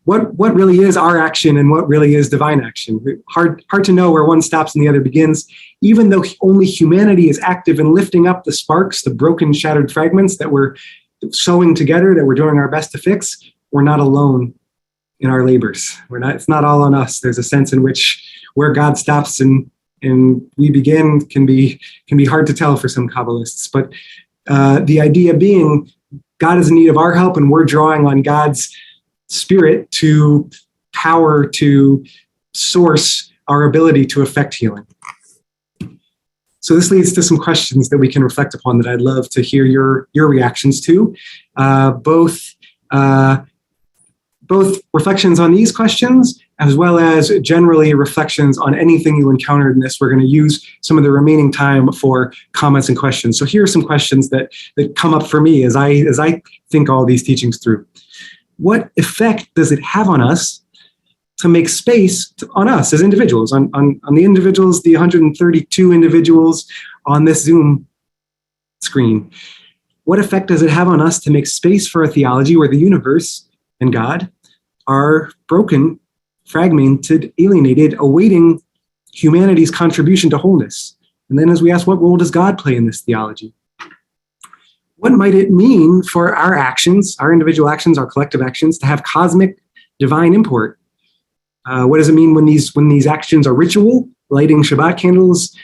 what really is our action and what really is divine action? Hard to know where one stops and the other begins, even though only humanity is active in lifting up the sparks, the broken, shattered fragments that we're sewing together, that we're doing our best to fix. We're not alone in our labors. It's not all on us. There's a sense in which where God stops and we begin can be hard to tell for some Kabbalists. But the idea being God is in need of our help, and we're drawing on God's Spirit to power, to source our ability to effect healing. So this leads to some questions that we can reflect upon that I'd love to hear your reactions to. Both reflections on these questions, as well as generally reflections on anything you encountered in this. We're going to use some of the remaining time for comments and questions. So here are some questions that come up for me as I think all these teachings through. What effect does it have on us to make space on us as individuals, on the individuals, the 132 individuals on this Zoom screen? What effect does it have on us to make space for a theology where the universe and God are broken, fragmented, alienated, awaiting humanity's contribution to wholeness? And then as we ask, what role does God play in this theology? What might it mean for our actions, our individual actions, our collective actions, to have cosmic divine import? What does it mean when these actions are ritual, lighting Shabbat candles,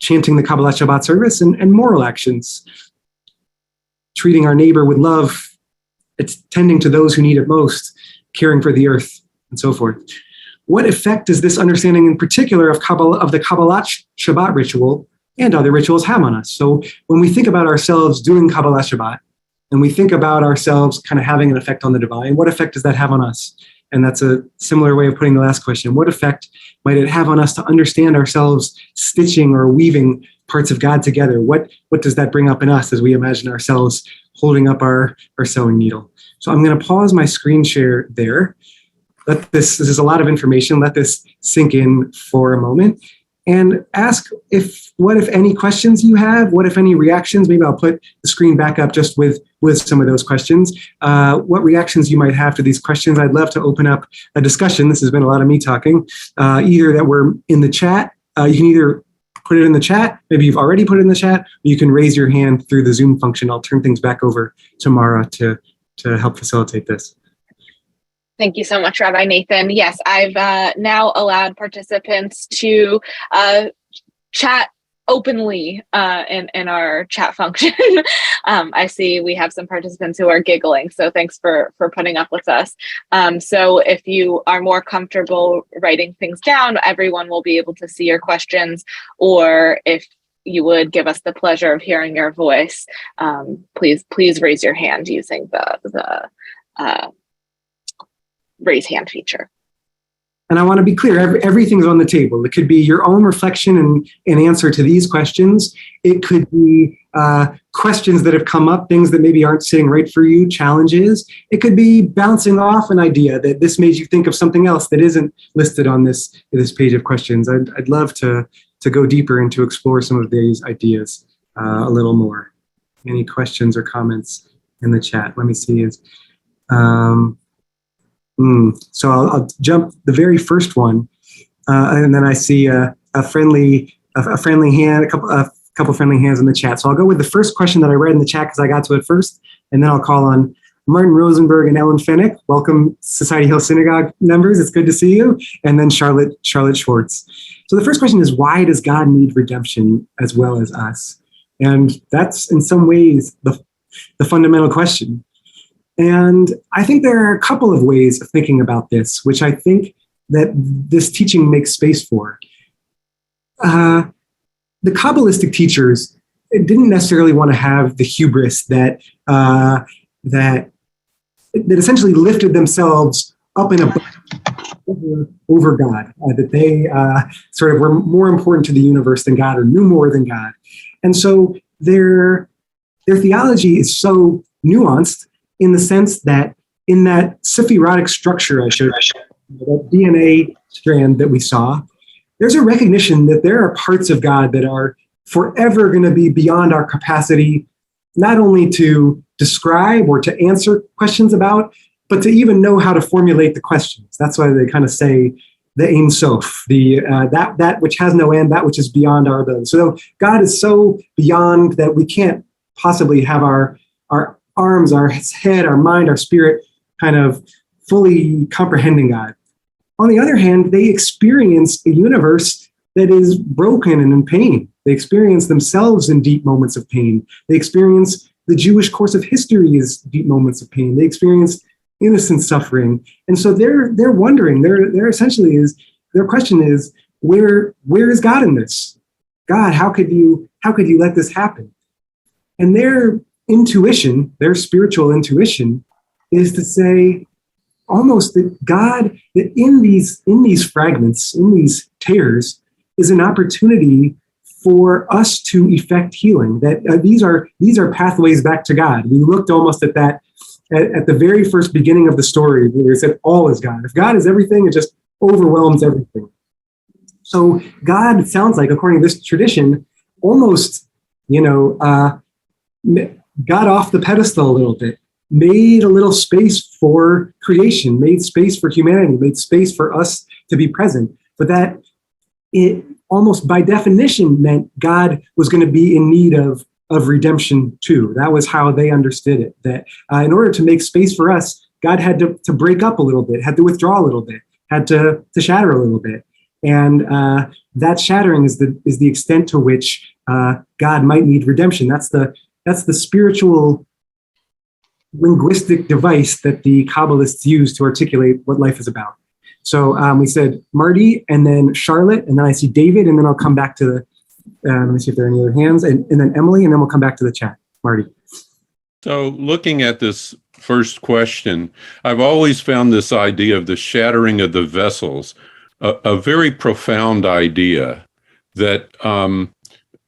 chanting the Kabbalat Shabbat service, and moral actions, treating our neighbor with love, tending to those who need it most, caring for the earth, and so forth? What effect does this understanding in particular of the Kabbalat Shabbat ritual and other rituals have on us? So when we think about ourselves doing Kabbalat Shabbat, and we think about ourselves kind of having an effect on the divine, what effect does that have on us? And that's a similar way of putting the last question. What effect might it have on us to understand ourselves stitching or weaving parts of God together? What does that bring up in us as we imagine ourselves holding up our sewing needle? So I'm going to pause my screen share there. This is a lot of information. Let this sink in for a moment and ask what if any questions you have, what if any reactions. Maybe I'll put the screen back up just with some of those questions. What reactions you might have to these questions. I'd love to open up a discussion. This has been a lot of me talking, either that we're in the chat. You can either put it in the chat. Maybe you've already put it in the chat. Or you can raise your hand through the Zoom function. I'll turn things back over to Mara to help facilitate this. Thank you so much, Rabbi Nathan. Yes, I've now allowed participants to chat openly in our chat function. I see we have some participants who are giggling, so thanks for putting up with us. So if you are more comfortable writing things down, everyone will be able to see your questions, or if you would give us the pleasure of hearing your voice, please raise your hand using the raise hand feature. And I want to be clear, everything's on the table. It could be your own reflection and answer to these questions. It could be questions that have come up, things that maybe aren't sitting right for you, challenges. It could be bouncing off an idea that this made you think of something else that isn't listed on this page of questions. I'd love to go deeper and to explore some of these ideas a little more. Any questions or comments in the chat? Let me see. So I'll jump the very first one, and then I see a friendly hand, a couple friendly hands in the chat. So I'll go with the first question that I read in the chat because I got to it first, and then I'll call on Martin Rosenberg and Ellen Fennick. Welcome, Society Hill Synagogue members. It's good to see you. And then Charlotte Schwartz. So the first question is, why does God need redemption as well as us? And that's in some ways the fundamental question. And I think there are a couple of ways of thinking about this, which I think that this teaching makes space for. The Kabbalistic teachers didn't necessarily want to have the hubris that essentially lifted themselves up in a over God, that they sort of were more important to the universe than God or knew more than God. And so their theology is so nuanced in the sense that in that sephirotic structure I showed, that DNA strand that we saw, there's a recognition that there are parts of God that are forever going to be beyond our capacity, not only to describe or to answer questions about, but to even know how to formulate the questions. That's why they kind of say the Ein Sof, that which has no end, that which is beyond our ability. So God is so beyond that we can't possibly have our arms, our head, our mind, our spirit kind of fully comprehending God. On the other hand, they experience a universe that is broken and in pain. They experience themselves in deep moments of pain. They experience the Jewish course of history as deep moments of pain. They experience innocent suffering. And so they're wondering, they're essentially is, their question is, where is God in this? God, how could you let this happen? And their intuition, their spiritual intuition, is to say almost that God, that in these fragments, in these tears, is an opportunity for us to effect healing. That these are pathways back to God. We looked almost at that at the very first beginning of the story, where it said all is God. If God is everything, it just overwhelms everything. So God, it sounds like, according to this tradition, almost got off the pedestal a little bit, made a little space for creation, made space for humanity, made space for us to be present. But that it almost by definition meant God was going to be in need of redemption too. That was how they understood it, that in order to make space for us, God had to break up a little bit, had to withdraw a little bit, had to shatter a little bit. And that shattering is the extent to which God might need redemption. That's the spiritual linguistic device that the Kabbalists use to articulate what life is about. So we said Marty, and then Charlotte, and then I see David, and then I'll come back to the, let me see if there are any other hands, and then Emily, and then we'll come back to the chat. Marty. So looking at this first question, I've always found this idea of the shattering of the vessels a very profound idea that,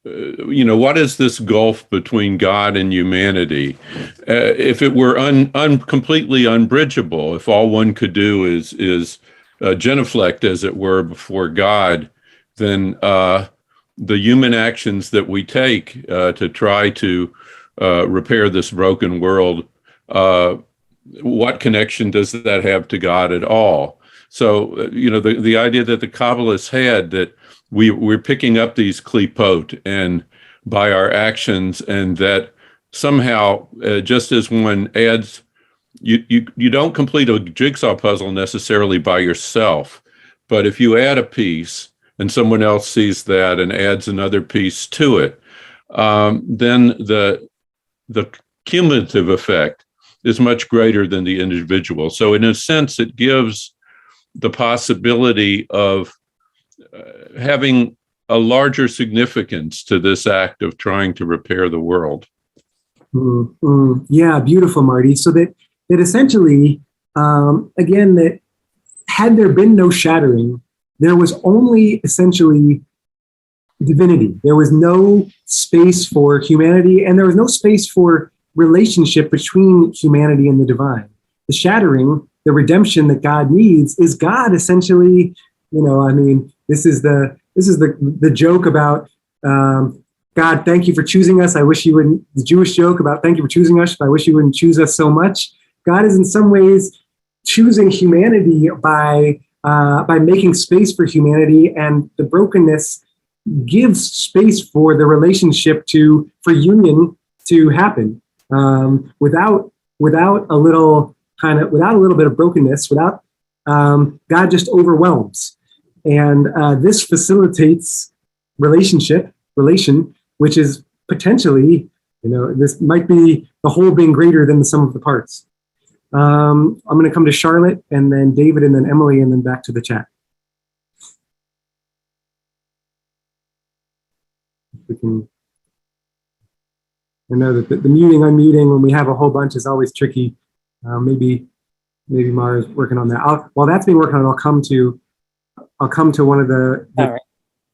what is this gulf between God and humanity? If it were completely unbridgeable, if all one could do is genuflect, as it were, before God, then the human actions that we take to try to repair this broken world, what connection does that have to God at all? So, the idea that the Kabbalists had, that we're picking up these klipot and by our actions, and that somehow, just as one adds, you don't complete a jigsaw puzzle necessarily by yourself, but if you add a piece and someone else sees that and adds another piece to it, then the cumulative effect is much greater than the individual. So in a sense, it gives the possibility of having a larger significance to this act of trying to repair the world. Yeah, beautiful, Marty. So that essentially, again, that had there been no shattering, there was only essentially divinity. There was no space for humanity, and there was no space for relationship between humanity and the divine. The shattering, the redemption that God needs, is God essentially. This is the joke about God, thank you for choosing us. I wish you wouldn't. The Jewish joke about thank you for choosing us. I wish you wouldn't choose us so much. God is in some ways choosing humanity by making space for humanity, and the brokenness gives space for the relationship for union to happen. Without a little bit of brokenness, God just overwhelms, and this facilitates relation, which is potentially, this might be the whole being greater than the sum of the parts. I'm going to come to Charlotte, and then David, and then Emily, and then back to the chat. I know that the muting, unmuting when we have a whole bunch is always tricky. Maybe maybe Mara's working on that. While that's being worked on, I'll come to one of the All right.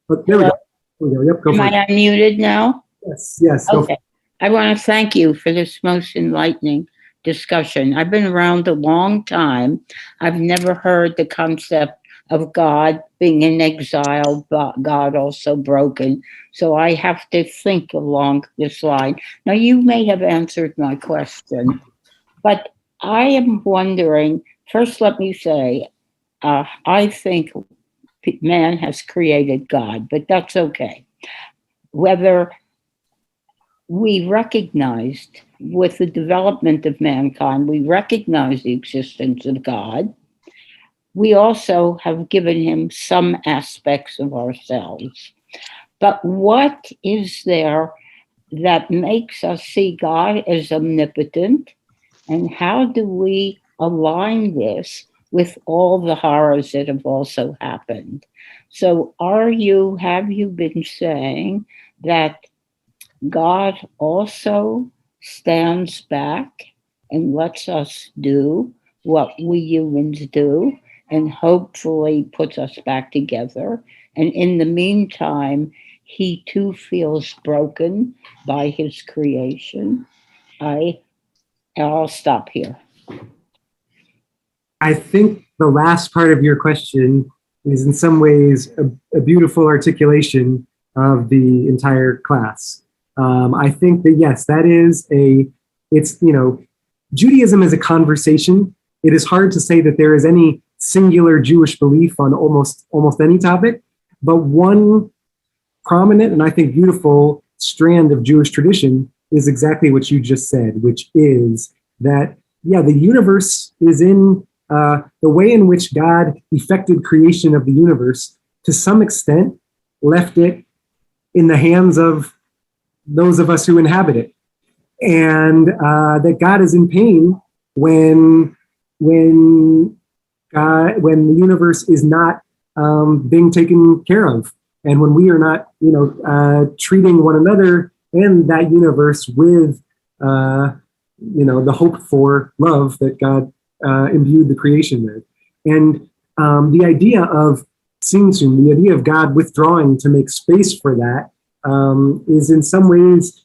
oh, there we go. There we go. Yep, go Am for I it. unmuted now? Yes, go for Okay. it. I want to thank you for this most enlightening discussion. I've been around a long time. I've never heard the concept of God being in exile, but God also broken. So I have to think along this line. Now, you may have answered my question, but I am wondering, first let me say, I think man has created God, but that's okay. Whether we recognized with the development of mankind, we recognize the existence of God. We also have given him some aspects of ourselves. But what is there that makes us see God as omnipotent? And how do we align this with all the horrors that have also happened? So have you been saying that God also stands back and lets us do what we humans do and hopefully puts us back together? And in the meantime, he too feels broken by his creation. I'll stop here. I think the last part of your question is in some ways a beautiful articulation of the entire class. I think that, yes, Judaism is a conversation. It is hard to say that there is any singular Jewish belief on almost any topic, but one prominent and I think beautiful strand of Jewish tradition is exactly what you just said, which is that, yeah, the universe is in the way in which God effected creation of the universe, to some extent, left it in the hands of those of us who inhabit it. And that God is in pain when the universe is not being taken care of, and when we are not, treating one another and that universe with, the hope for love that God imbued the creation with. And the idea of tzimtzum, the idea of God withdrawing to make space for that, is in some ways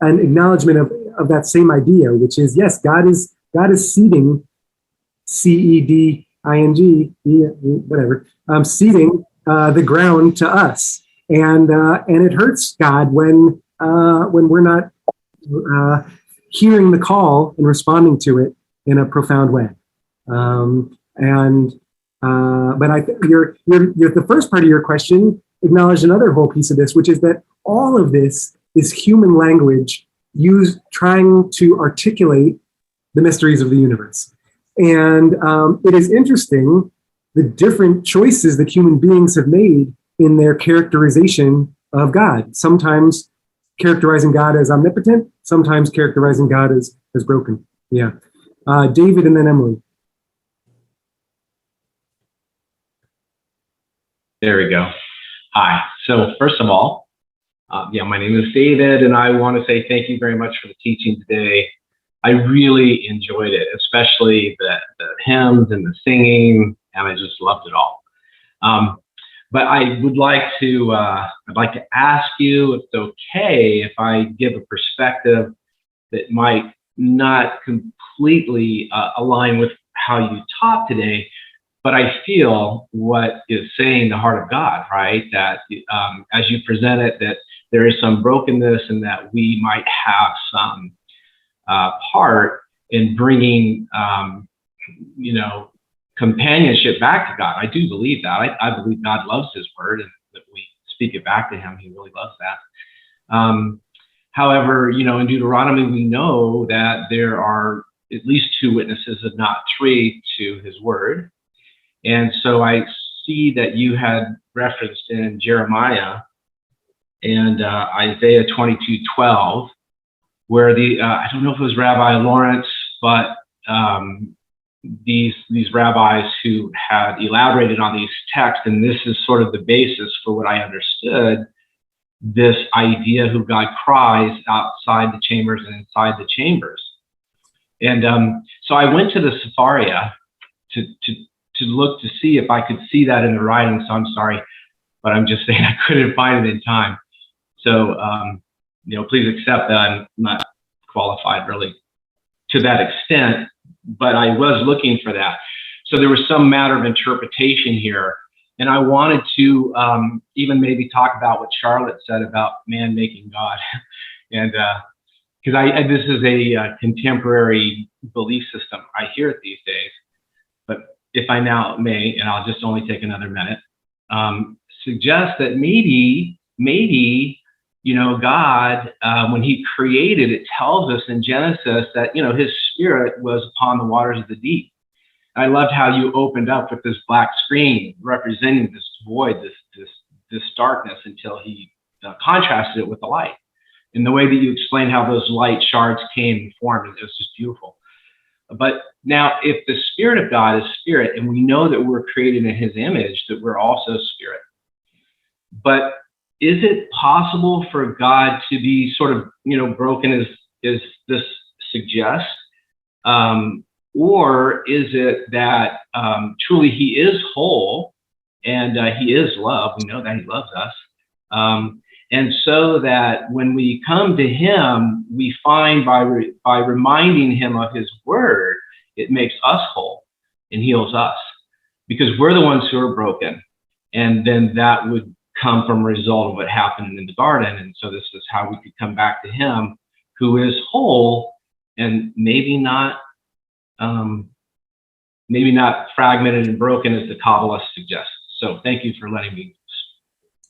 an acknowledgement of that same idea, which is, yes, God is seeding, ceding, seeding the ground to us, and it hurts God when we're not hearing the call and responding to it in a profound way. But I think the first part of your question acknowledged another whole piece of this, which is that all of this is human language used trying to articulate the mysteries of the universe. And it is interesting the different choices that human beings have made in their characterization of God. Sometimes characterizing God as omnipotent, sometimes characterizing God as broken. Yeah. David and then Emily. There we go. Hi. So first of all, my name is David, and I want to say thank you very much for the teaching today. I really enjoyed it, especially the hymns and the singing, and I just loved it all. But I would like to, I'd like to ask you if it's okay if I give a perspective that might not completely align with how you taught today, but I feel what is saying the heart of God, right? That as you present it, that there is some brokenness and that we might have some part in bringing, companionship back to God. I do believe that. I believe God loves his word and that we speak it back to him. He really loves that. However, in Deuteronomy, we know that there are at least 2 witnesses, if not 3, to his word. And so I see that you had referenced in Jeremiah and Isaiah 22:12, where I don't know if it was Rabbi Lawrence, but these rabbis who had elaborated on these texts, and this is sort of the basis for what I understood, this idea who God cries outside the chambers and inside the chambers. And so I went to the Sepharia to look to see if I could see that in the writing. So I'm sorry, but I'm just saying I couldn't find it in time. So, please accept that I'm not qualified really to that extent, but I was looking for that. So there was some matter of interpretation here. And I wanted to even maybe talk about what Charlotte said about man making God. And because this is a contemporary belief system. I hear it these days. But if I now may, and I'll just only take another minute, suggest that maybe, God, when he created, it tells us in Genesis that, his spirit was upon the waters of the deep. I loved how you opened up with this black screen representing this void, this darkness, until he contrasted it with the light. And the way that you explained how those light shards came and formed, it was just beautiful. But now, if the Spirit of God is spirit, and we know that we're created in his image, that we're also spirit. But is it possible for God to be sort of, broken as this suggests? Or is it that truly he is whole and he is love? We know that he loves us. And so that when we come to him, we find by reminding him of his word, it makes us whole and heals us, because we're the ones who are broken. And then that would come from a result of what happened in the garden. And so this is how we could come back to him who is whole and maybe not fragmented and broken as the Kabbalah suggests. So thank you for letting me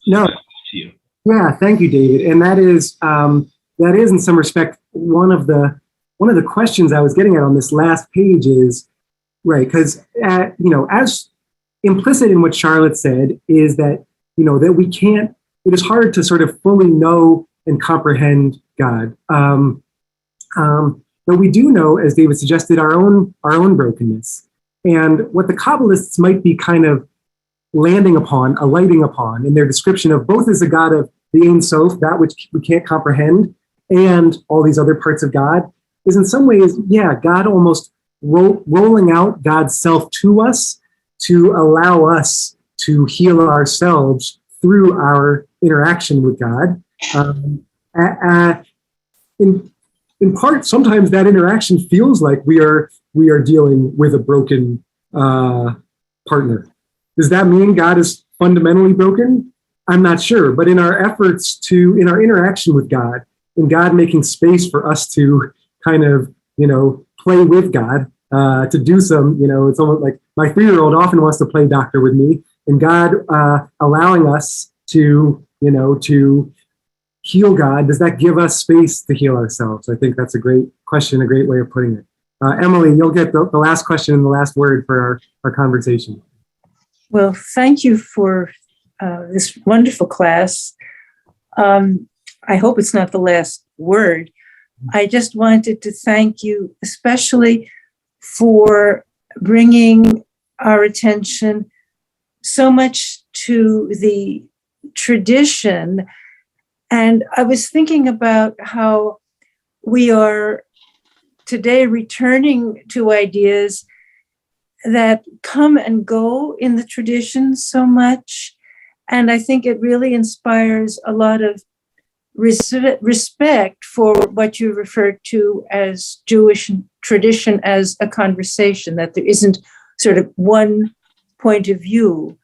No. to you. Yeah, thank you, David. And that is in some respect one of the questions I was getting at on this last page is, right, because as implicit in what Charlotte said is that that we can't. It is hard to sort of fully know and comprehend God. But we do know, as David suggested, our own brokenness, and what the Kabbalists might be kind of alighting upon in their description of both as a God of the Ein Sof, that which we can't comprehend, and all these other parts of God, is in some ways, God almost rolling out God's self to us to allow us to heal ourselves through our interaction with God. In part, sometimes that interaction feels like we are dealing with a broken partner. Does that mean God is fundamentally broken? I'm not sure. But in our interaction with God, in God making space for us to kind of, play with God, to do some, it's almost like my 3-year-old often wants to play doctor with me, and God allowing us to heal God. Does that give us space to heal ourselves? I think that's a great question, a great way of putting it. Emily, you'll get the last question and the last word for our conversation. Well, thank you for this wonderful class. I hope it's not the last word. I just wanted to thank you, especially for bringing our attention so much to the tradition. And I was thinking about how we are today returning to ideas that come and go in the tradition so much. And I think it really inspires a lot of respect for what you refer to as Jewish tradition as a conversation, that there isn't sort of one point of view.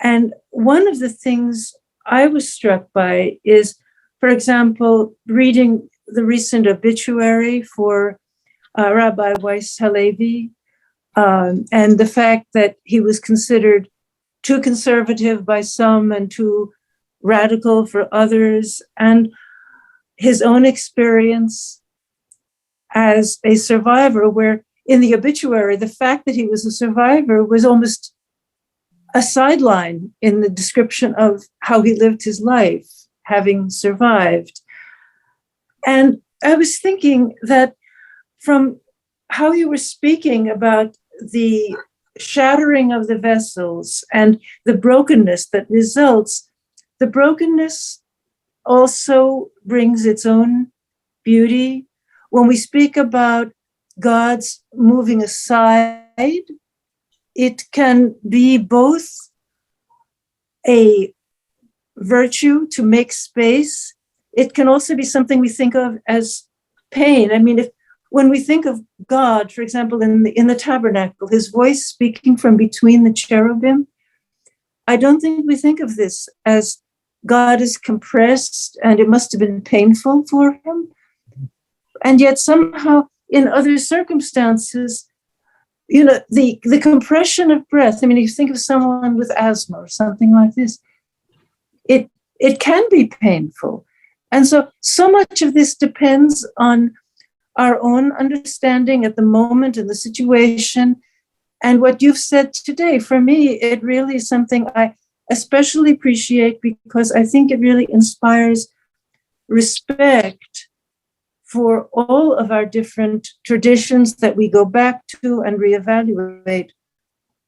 And one of the things I was struck by is, for example, reading the recent obituary for Rabbi Weiss Halevi, and the fact that he was considered too conservative by some and too radical for others, and his own experience as a survivor, where in the obituary, the fact that he was a survivor was almost a sideline in the description of how he lived his life, having survived. And I was thinking that from how you were speaking about the shattering of the vessels and the brokenness that results, the brokenness also brings its own beauty. When we speak about God's moving aside. It can be both a virtue to make space. It can also be something we think of as pain. I mean, when we think of God, for example, in the tabernacle, his voice speaking from between the cherubim, I don't think we think of this as God is compressed and it must have been painful for him. And yet somehow in other circumstances, the compression of breath, I mean, if you think of someone with asthma or something like this, it can be painful. And so much of this depends on our own understanding at the moment and the situation. And what you've said today, for me, it really is something I especially appreciate because I think it really inspires respect for all of our different traditions that we go back to and reevaluate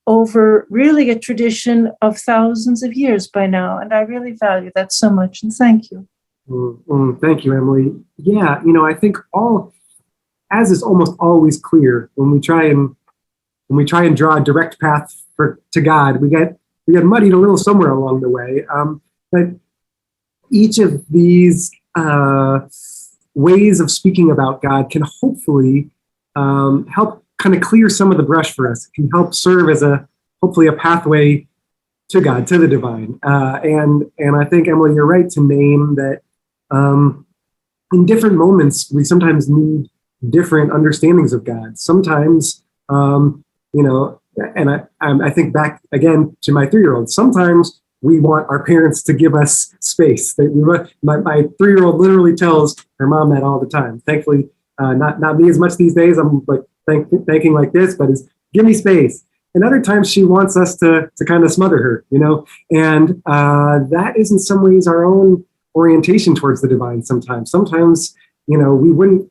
over really a tradition of thousands of years by now. And I really value that so much. And thank you. Thank you, Emily. Yeah, I think as is almost always clear when we try and draw a direct path to God, we get muddied a little somewhere along the way. But each of these ways of speaking about God can hopefully help kind of clear some of the brush for us. It can help serve as hopefully a pathway to God, to the divine. And I think, Emily, you're right to name that in different moments, we sometimes need different understandings of God. Sometimes, and I think back again to my 3-year-old. Sometimes we want our parents to give us space. My 3-year-old literally tells her mom that all the time. Thankfully, not me as much these days. I'm like thinking like this, but is give me space. And other times she wants us to kind of smother her, and that is in some ways our own orientation towards the divine. Sometimes, we wouldn't.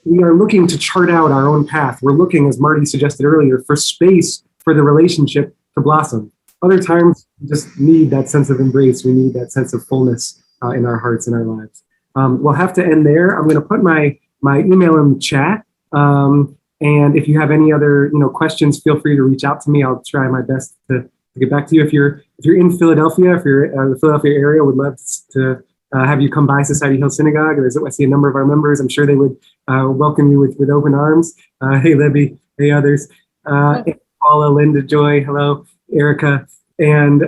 We are looking to chart out our own path. We're looking, as Marty suggested earlier, for space for the relationship to blossom. Other times, we just need that sense of embrace. We need that sense of fullness in our hearts and our lives. We'll have to end there. I'm going to put my email in the chat. And if you have any other questions, feel free to reach out to me. I'll try my best to get back to you. If you're in Philadelphia, if you're in the Philadelphia area, would love to have you come by Society Hill Synagogue. I see a number of our members. I'm sure they would welcome you with open arms. Hey, Libby. Hey, others. Paula, Linda, Joy. Hello, Erica, and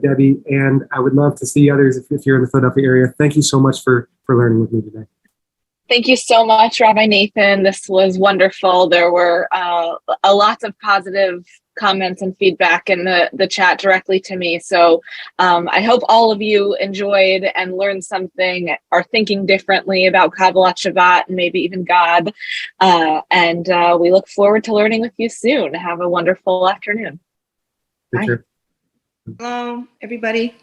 Debbie. And I would love to see others if you're in the Philadelphia area. Thank you so much for learning with me today. Thank you so much, Rabbi Nathan. This was wonderful. There were a lot of positive comments and feedback in the chat directly to me. So I hope all of you enjoyed and learned something, are thinking differently about Kabbalat Shabbat and maybe even God. And we look forward to learning with you soon. Have a wonderful afternoon. Bye. Hello, everybody.